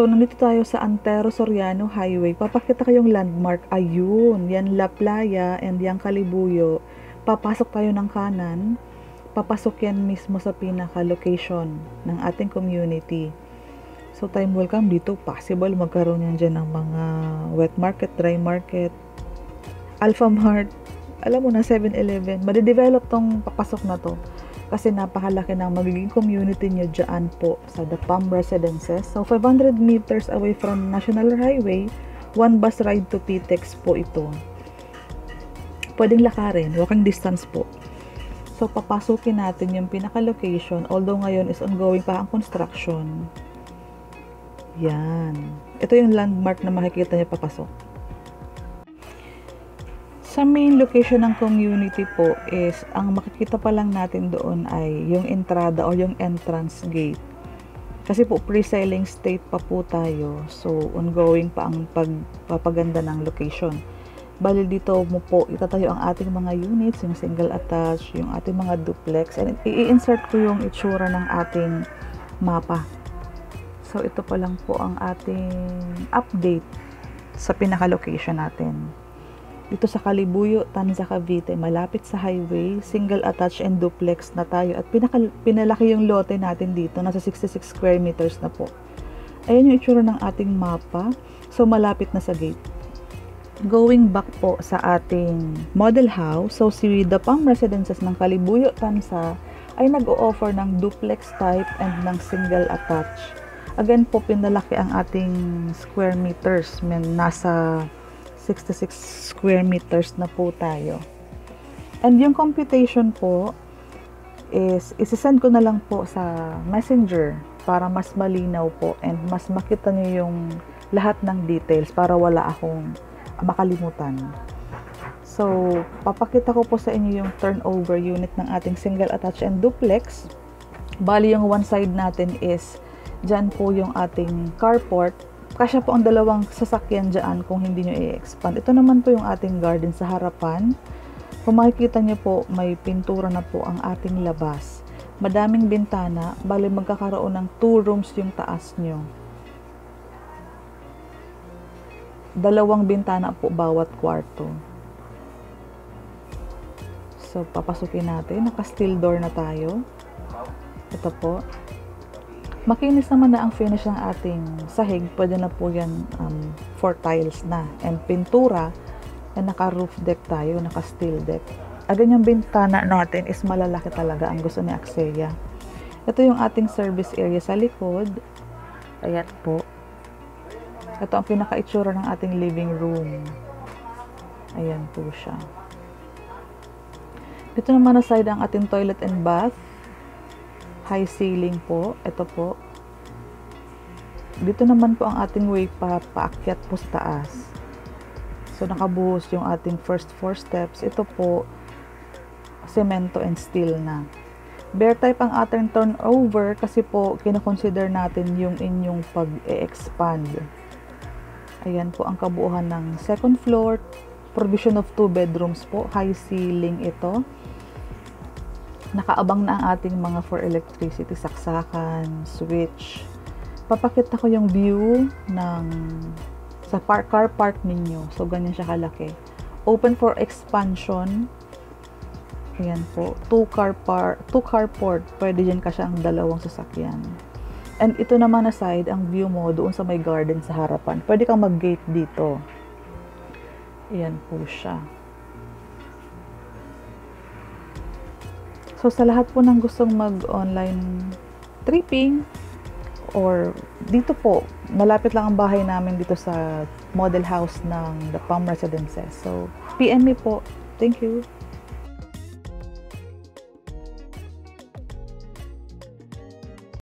So, nandito tayo sa Antero Soriano Highway. Papakita ko yung landmark. Ayun, yan La Playa and yung Kalibuyo. Papasok tayo ng kanan. Papasok yan mismo sa pinaka-location ng ating community. So, time welcome dito. Possible magkaroon yan dyan ng mga wet market, dry market, Alphamart. Alam mo na, 7-Eleven. Madidevelop tong papasok na to. Kasi napakalaki ng magiging community nyo dyan po sa The Palm Residences. So, 500 meters away from National Highway, 1 bus ride to PTEX po ito. Pwedeng lakarin, walking distance po. So, papasukin natin yung pinaka-location, although ngayon is ongoing pa ang construction. Yan. Ito yung landmark na makikita nyo papasok. Sa main location ng community po is, ang makikita pa lang natin doon ay yung entrada o yung entrance gate. Kasi po pre-selling state pa po tayo. So, ongoing pa ang pagpapaganda ng location. Bali dito mo po itatayo ang ating mga units, yung single attached, yung ating mga duplex. And i-insert ko yung itsura ng ating mapa. So, ito pa lang po ang ating update sa pinaka-location natin. Dito sa Kalibuyo, Tanza, Cavite, malapit sa highway, single attached and duplex na tayo. At pinalaki yung lote natin dito, nasa 66 square meters na po. Ayan yung itsura ng ating mapa. So, malapit na sa gate. Going back po sa ating model house, so si The Palm Residences ng Kalibuyo, Tanza, ay nag-o-offer ng duplex type and ng single attached. Again po, pinalaki ang ating square meters. Nasa 66 square meters na po tayo. And yung computation po is isisend ko na lang po sa messenger para mas malinaw po and mas makita niyo yung lahat ng details para wala akong makalimutan. So, papakita ko po sa inyo yung turnover unit ng ating single attached and duplex. Bali yung one side natin is dyan po yung ating carport. Kasya po ang dalawang sasakyan dyan kung hindi nyo i-expand. Ito naman po yung ating garden sa harapan. Kung makikita nyo po, may pintura na po ang ating labas. Madaming bintana, bali magkakaroon ng 2 rooms yung taas nyo. 2 bintana po bawat kwarto. So, papasukin natin. Naka-steel door na tayo. Ito po. Makinis naman na ang finish ng ating sahig. Pwede na po yan 4 tiles na. And pintura. And naka-roof deck tayo. Naka-steel deck. Agad yung bintana natin is malalaki talaga ang gusto ni Axeya. Ito yung ating service area sa likod. Ayan po. Ito ang pinaka-itsura ng ating living room. Ayan po siya. Dito naman na side ang ating toilet and bath. High ceiling po. Ito po. Dito naman po ang ating way paakyat po sa taas. So, nakabuhos yung ating first 4 steps. Ito po, semento and steel na. Bare type ang ating turnover kasi po, kinoconsider natin yung inyong pag-e-expand. Ayan po ang kabuuan ng second floor. Provision of 2 bedrooms po. High ceiling ito. Nakaabang na ang ating mga for electricity, saksakan, switch. Papakita ko yung view ng sa car park ninyo. So, ganyan siya kalaki. Open for expansion. Ayan po. 2 carport. Pwede dyan kasi ang 2 sasakyan. And ito naman na side, ang view mo doon sa may garden sa harapan. Pwede kang mag-gate dito. Ayan po siya. So, sa lahat po ng gustong mag-online tripping or dito po, malapit lang ang bahay namin dito sa model house ng The Palm Residences. So, PM me po. Thank you.